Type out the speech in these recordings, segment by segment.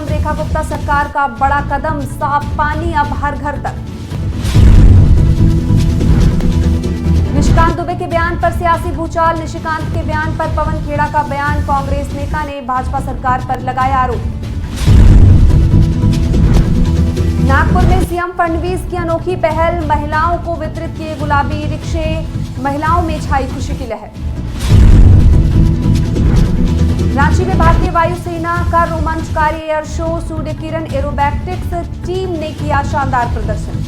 रेखा गुप्ता सरकार का बड़ा कदम, साफ पानी अब हर घर तक। निशिकांत दुबे के बयान पर सियासी भूचाल, निशिकांत के बयान पर पवन खेड़ा का बयान, कांग्रेस नेता ने भाजपा सरकार पर लगाया आरोप। नागपुर में सीएम फडणवीस की अनोखी पहल, महिलाओं को वितरित किए गुलाबी रिक्शे, महिलाओं में छाई खुशी की लहर। रांची में भारतीय वायुसेना का रोमांचकारी air show, Surya Kiran aerobatics team ने किया शानदार प्रदर्शन।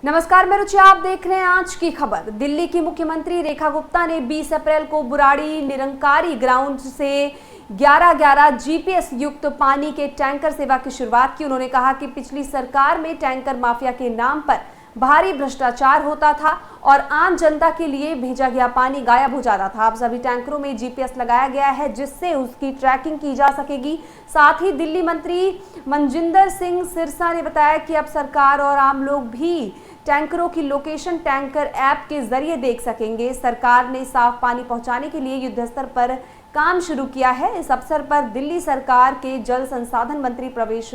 नमस्कार, मैं रुचि, आप देख रहे हैं आज की खबर। दिल्ली की मुख्यमंत्री रेखा गुप्ता ने 20 अप्रैल को बुराड़ी निरंकारी ग्राउंड से 11-11 जीपीएस युक्त पानी के टैंकर सेवा की शुरुआत की। उन्होंने कहा कि पिछली सरकार में टैंकर माफिया के नाम पर भारी भ्रष्टाचार होता था और आम जनता के लिए भेजा गया पानी गायब हो जाता था। अब सभी टैंकरों में जीपीएस लगाया गया है जिससे उसकी ट्रैकिंग की जा सकेगी। साथ ही दिल्ली मंत्री मनजिंदर सिंह सिरसा ने बताया कि अब सरकार और आम लोग भी टैंकरों की लोकेशन टैंकर ऐप के जरिए देख सकेंगे। सरकार ने साफ पानी पहुंचाने के लिए युद्धस्तर पर काम शुरू किया है। इस अवसर पर दिल्ली सरकार के जल संसाधन मंत्री प्रवेश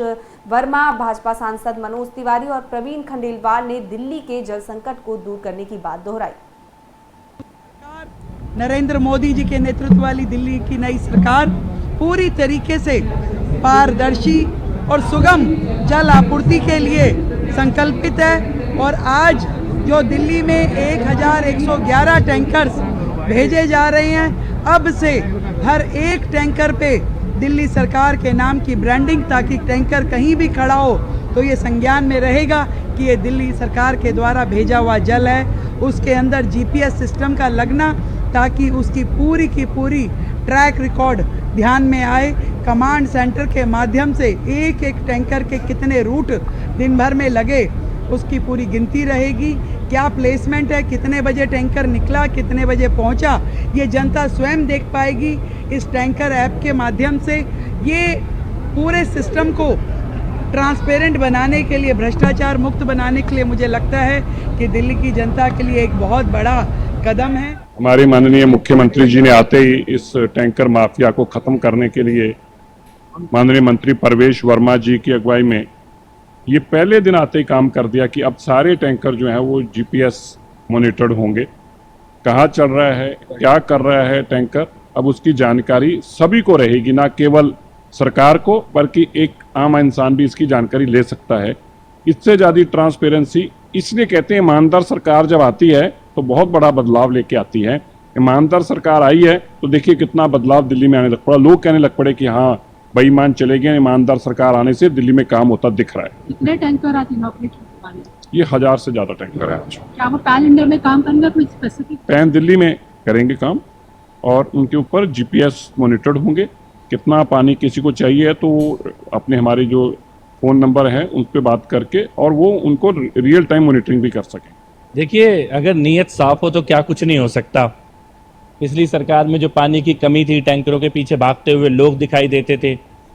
वर्मा, भाजपा सांसद मनोज तिवारी और प्रवीण खंडेलवाल ने दिल्ली के जल संकट को दूर करने की बात दोहराई। नरेंद्र मोदी जी के नेतृत्व वाली दिल्ली की नई सरकार पूरी तरीके से पारदर्शी और सुगम जल आपूर्ति के लिए संकल्पित है और आज जो दिल्ली में 1111 टैंकर्स भेजे जा रहे हैं, अब से हर एक टैंकर पे दिल्ली सरकार के नाम की ब्रांडिंग, ताकि टैंकर कहीं भी खड़ा हो तो ये संज्ञान में रहेगा कि ये दिल्ली सरकार के द्वारा भेजा हुआ जल है। उसके अंदर जीपीएस सिस्टम का लगना ताकि उसकी पूरी की पूरी ट्रैक रिकॉर्ड ध्यान में आए। कमांड सेंटर के माध्यम से एक एक टैंकर के कितने रूट दिन भर में लगे उसकी पूरी गिनती रहेगी। क्या प्लेसमेंट है, कितने बजे टैंकर निकला, कितने बजे पहुंचा, ये जनता स्वयं देख पाएगी इस टैंकर ऐप के माध्यम से। ये पूरे सिस्टम को ट्रांसपेरेंट बनाने के लिए, भ्रष्टाचार मुक्त बनाने के लिए मुझे लगता है कि दिल्ली की जनता के लिए एक बहुत बड़ा कदम है। हमारे माननीय मुख्यमंत्री जी ने आते ही इस टैंकर माफिया को खत्म करने के लिए माननीय मंत्री प्रवेश वर्मा जी की अगुवाई में ये पहले दिन आते ही काम कर दिया कि अब सारे टैंकर जो हैं वो जीपीएस मॉनिटर्ड होंगे। कहाँ चल रहा है, क्या कर रहा है टैंकर, अब उसकी जानकारी सभी को रहेगी, ना केवल सरकार को बल्कि एक आम इंसान भी इसकी जानकारी ले सकता है। इससे ज़्यादा ट्रांसपेरेंसी, इसलिए कहते हैं ईमानदार सरकार जब आती है तो बहुत बड़ा बदलाव लेके आती है। ईमानदार सरकार आई है तो देखिए कितना बदलाव दिल्ली में आने लग पड़ा। लोग कहने लग पड़े कि हाँ बेईमान चले गए, ईमानदार सरकार आने से दिल्ली में काम होता दिख रहा है। कितने टैंकर आती है? ये 1000 से ज्यादा टैंकर है। क्या वो पैन इंडिया में काम करेंगे, कोई स्पेसिफिक पैन दिल्ली में करेंगे काम और उनके ऊपर जीपीएस मॉनिटर्ड होंगे। कितना पानी किसी को चाहिए तो अपने हमारे जो फोन नंबर है उन पर बात करके और वो उनको रियल टाइम मॉनिटरिंग भी कर सकें। देखिए, अगर नीयत साफ हो तो क्या कुछ नहीं हो सकता। पिछली सरकार में जो पानी की कमी थी, टैंकरों के पीछे भागते हुए लोग दिखाई देते थे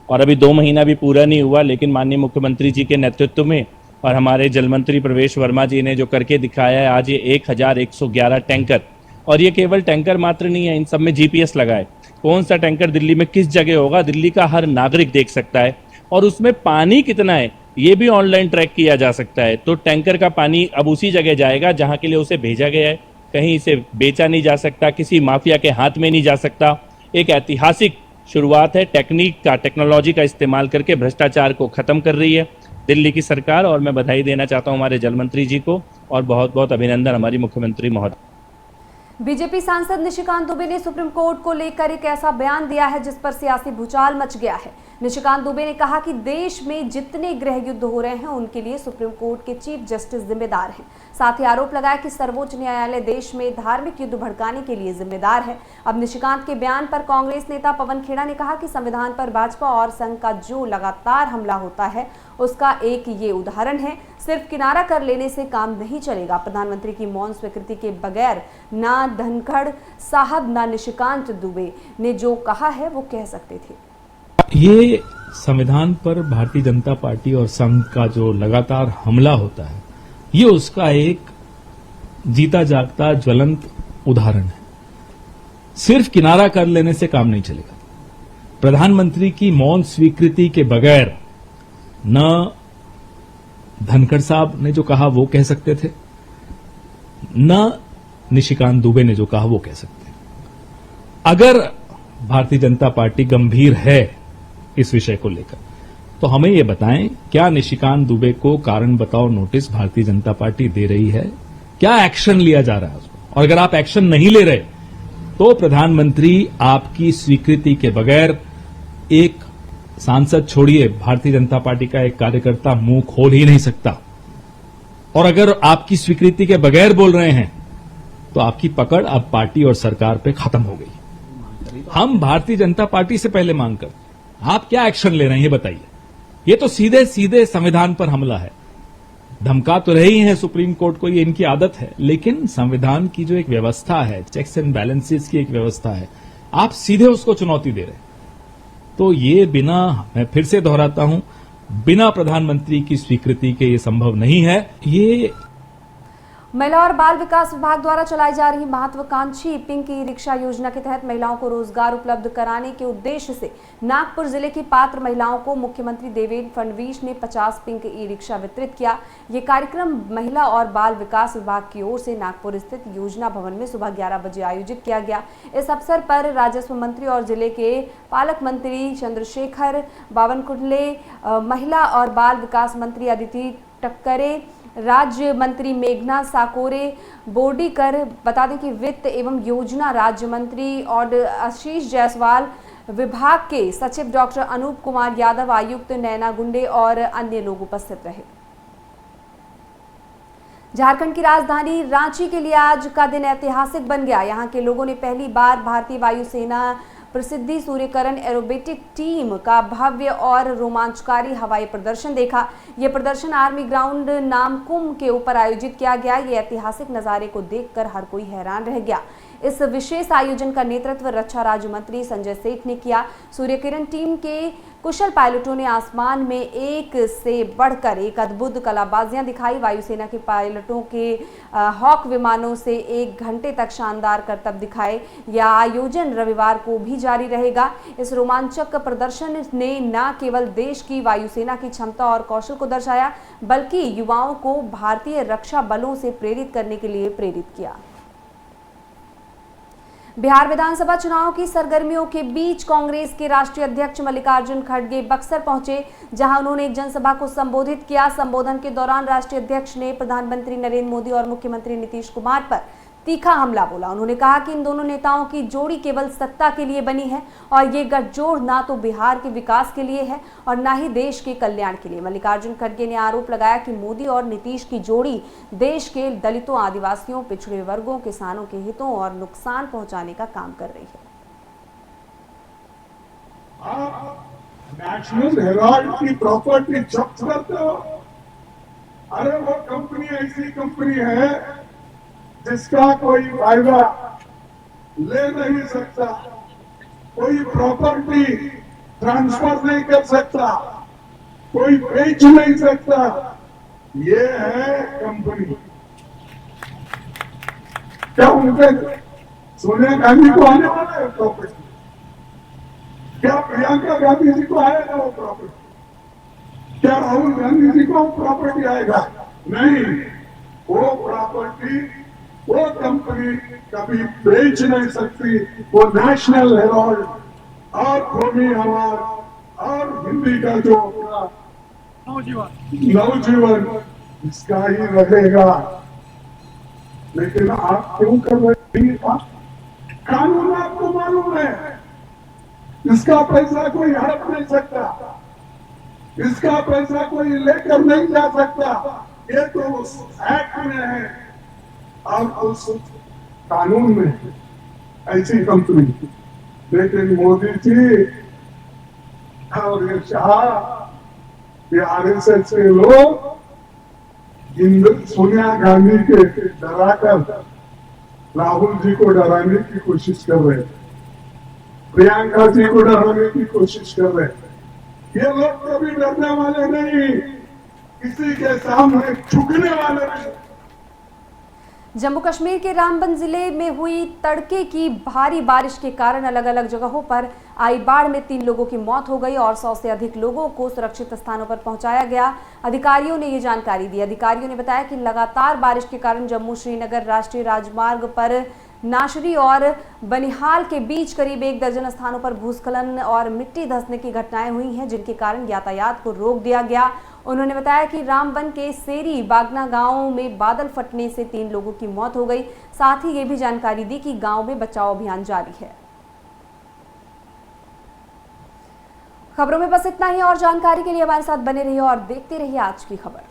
और अभी 2 महीना भी पूरा नहीं हुआ, लेकिन माननीय मुख्यमंत्री जी के नेतृत्व में और हमारे जल मंत्री प्रवेश वर्मा जी ने जो करके दिखाया है, आज ये 1111 टैंकर, और ये केवल टैंकर मात्र नहीं है, इन सब में जीपीएस लगा है। कौन सा टैंकर दिल्ली में किस जगह होगा, दिल्ली का हर नागरिक देख सकता है और उसमें पानी कितना है ये भी ऑनलाइन ट्रैक किया जा सकता है। तो टैंकर का पानी अब उसी जगह जाएगा जहाँ के लिए उसे भेजा गया है, कहीं इसे बेचा नहीं जा सकता, किसी माफिया के हाथ में नहीं जा सकता। एक ऐतिहासिक शुरुआत है, टेक्नोलॉजी का इस्तेमाल करके भ्रष्टाचार को खत्म कर रही है दिल्ली की सरकार, और मैं बधाई देना चाहता हूं हमारे जल मंत्री जी को और बहुत बहुत अभिनंदन हमारी मुख्यमंत्री महोदय। बीजेपी सांसद निशिकांत दुबे ने सुप्रीम कोर्ट को लेकर एक ऐसा बयान दिया है जिस पर सियासी भूचाल मच गया है। निशिकांत दुबे ने कहा कि देश में जितने गृह युद्ध हो रहे हैं उनके लिए सुप्रीम कोर्ट के चीफ जस्टिस जिम्मेदार हैं। साथ ही आरोप लगाया कि सर्वोच्च न्यायालय देश में धार्मिक युद्ध भड़काने के लिए जिम्मेदार है। अब निशिकांत के बयान पर कांग्रेस नेता पवन खेड़ा ने कहा कि संविधान पर भाजपा और संघ का जो लगातार हमला होता है उसका एक ये उदाहरण है। सिर्फ किनारा कर लेने से काम नहीं चलेगा। प्रधानमंत्री की मौन स्वीकृति के बगैर ना धनखड़ साहब ना निशिकांत दुबे ने जो कहा है वो कह सकते थे। ये संविधान पर भारतीय जनता पार्टी और संघ का जो लगातार हमला होता है, ये उसका एक जीता जागता ज्वलंत उदाहरण है। सिर्फ किनारा कर लेने से काम नहीं चलेगा। प्रधानमंत्री की मौन स्वीकृति के बगैर न धनखड़ साहब ने जो कहा वो कह सकते थे, न निशिकांत दुबे ने जो कहा वो कह सकते हैं। अगर भारतीय जनता पार्टी गंभीर है इस विषय को लेकर तो हमें ये बताएं, क्या निशिकांत दुबे को कारण बताओ नोटिस भारतीय जनता पार्टी दे रही है? क्या एक्शन लिया जा रहा है उसको? और अगर आप एक्शन नहीं ले रहे तो प्रधानमंत्री आपकी स्वीकृति के बगैर, एक सांसद छोड़िए भारतीय जनता पार्टी का एक कार्यकर्ता मुंह खोल ही नहीं सकता। और अगर आपकी स्वीकृति के बगैर बोल रहे हैं तो आपकी पकड़ अब पार्टी और सरकार पे खत्म हो गई। हम भारतीय जनता पार्टी से पहले मांग कर, आप क्या एक्शन ले रहे हैं ये बताइए। ये तो सीधे सीधे संविधान पर हमला है। धमका तो रही है सुप्रीम कोर्ट को, ये इनकी आदत है, लेकिन संविधान की जो एक व्यवस्था है, चेक्स एंड बैलेंसेस की एक व्यवस्था है, आप सीधे उसको चुनौती दे रहे हैं। तो ये बिना, मैं फिर से दोहराता हूं, बिना प्रधानमंत्री की स्वीकृति के ये संभव नहीं है। ये महिला और बाल विकास विभाग द्वारा चलाई जा रही महत्वाकांक्षी पिंक ई रिक्शा योजना के तहत महिलाओं को रोजगार उपलब्ध कराने के उद्देश्य से नागपुर जिले की पात्र महिलाओं को मुख्यमंत्री देवेंद्र फडणवीस ने 50 पिंक ई रिक्शा वितरित किया। ये कार्यक्रम महिला और बाल विकास विभाग की ओर से नागपुर स्थित योजना भवन में सुबह 11 बजे आयोजित किया गया। इस अवसर पर राजस्व मंत्री और जिले के पालक मंत्री चंद्रशेखर बावनकुले, महिला और बाल विकास मंत्री अदिति टक्करे, राज्य मंत्री मेघना साकोरे बोर्डीकर, बता दें कि वित्त एवं योजना राज्य मंत्री और आशीष जायसवाल, विभाग के सचिव डॉक्टर अनूप कुमार यादव, आयुक्त नैना गुंडे और अन्य लोग उपस्थित रहे। झारखंड की राजधानी रांची के लिए आज का दिन ऐतिहासिक बन गया। यहाँ के लोगों ने पहली बार भारतीय वायुसेना प्रसिद्धि सूर्यकरण एरोबेटिक टीम का भव्य और रोमांचकारी हवाई प्रदर्शन देखा। यह प्रदर्शन आर्मी ग्राउंड नामकुम के ऊपर आयोजित किया गया। ये ऐतिहासिक नज़ारे को देखकर हर कोई हैरान रह गया। इस विशेष आयोजन का नेतृत्व रक्षा राज्य मंत्री संजय सेठ ने किया। सूर्यकिरण टीम के कुशल पायलटों ने आसमान में एक से बढ़कर एक अद्भुत कलाबाजियां दिखाई। वायुसेना के पायलटों के हॉक विमानों से 1 घंटे तक शानदार करतब दिखाए। यह आयोजन रविवार को भी जारी रहेगा। इस रोमांचक प्रदर्शन ने न केवल देश की वायुसेना की क्षमता और कौशल को दर्शाया, बल्कि युवाओं को भारतीय रक्षा बलों से प्रेरित करने के लिए प्रेरित किया। बिहार विधानसभा चुनाव की सरगर्मियों के बीच कांग्रेस के राष्ट्रीय अध्यक्ष मल्लिकार्जुन खड़गे बक्सर पहुंचे, जहां उन्होंने एक जनसभा को संबोधित किया। संबोधन के दौरान राष्ट्रीय अध्यक्ष ने प्रधानमंत्री नरेंद्र मोदी और मुख्यमंत्री नीतीश कुमार पर तीखा हमला बोला। उन्होंने कहा कि इन दोनों नेताओं की जोड़ी केवल सत्ता के लिए बनी है और ये गठजोड़ ना तो बिहार के विकास के लिए है और ना ही देश के कल्याण के लिए। मल्लिकार्जुन खड़गे ने आरोप लगाया कि मोदी और नीतीश की जोड़ी देश के दलितों, आदिवासियों, पिछड़े वर्गों, किसानों के हितों और नुकसान पहुंचाने का काम कर रही है। आप नेशनल हेराल्ड की प्रॉपर्टी जब्त करते हो। अरे वो कंपनी ऐसी कंपनी है जिसका कोई फायदा ले नहीं सकता, कोई प्रॉपर्टी ट्रांसफर नहीं कर सकता, कोई बेच नहीं सकता। ये है कंपनी। क्या उनके सोनिया गांधी को आने वाला है प्रॉपर्टी? क्या प्रियंका गांधी जी को आएगा वो प्रॉपर्टी? क्या राहुल गांधी जी को प्रॉपर्टी आएगा? नहीं, वो प्रॉपर्टी वो कंपनी कभी बेच नहीं सकती। वो नेशनल हेराल्ड और भूमि आवाज और हिंदी का जो नवजीवन इसका ही रहेगा। लेकिन आप क्यों कर रहे हैं? कानून आपको मालूम है, इसका पैसा कोई हड़प नहीं सकता, इसका पैसा कोई लेकर नहीं जा सकता। ये तो उस एक्ट में है और उस कानून में ऐसी कंपनी। लेकिन मोदी जी और ये शाह, ये आरएसएस के लोग सोनिया गांधी के डराकर राहुल जी को डराने की कोशिश कर रहे, प्रियंका जी को डराने की कोशिश कर रहे। ये लोग कभी डरने वाले नहीं, किसी के सामने झुकने वाले नहीं। जम्मू कश्मीर के रामबन जिले में हुई तड़के की भारी बारिश के कारण अलग अलग जगहों पर आई बाढ़ में 3 लोगों की मौत हो गई और 100 से अधिक लोगों को सुरक्षित स्थानों पर पहुंचाया गया। अधिकारियों ने ये जानकारी दी। अधिकारियों ने बताया कि लगातार बारिश के कारण जम्मू श्रीनगर राष्ट्रीय राजमार्ग पर नाशरी और बनिहाल के बीच करीब 1 दर्जन स्थानों पर भूस्खलन और मिट्टी धंसने की घटनाएं हुई हैं, जिनके कारण यातायात को रोक दिया गया। उन्होंने बताया कि रामबन के सेरी बागना गांव में बादल फटने से 3 लोगों की मौत हो गई। साथ ही ये भी जानकारी दी कि गांव में बचाव अभियान जारी है। खबरों में बस इतना ही। और जानकारी के लिए हमारे साथ बने रहिए और देखते रहिए आज की खबर।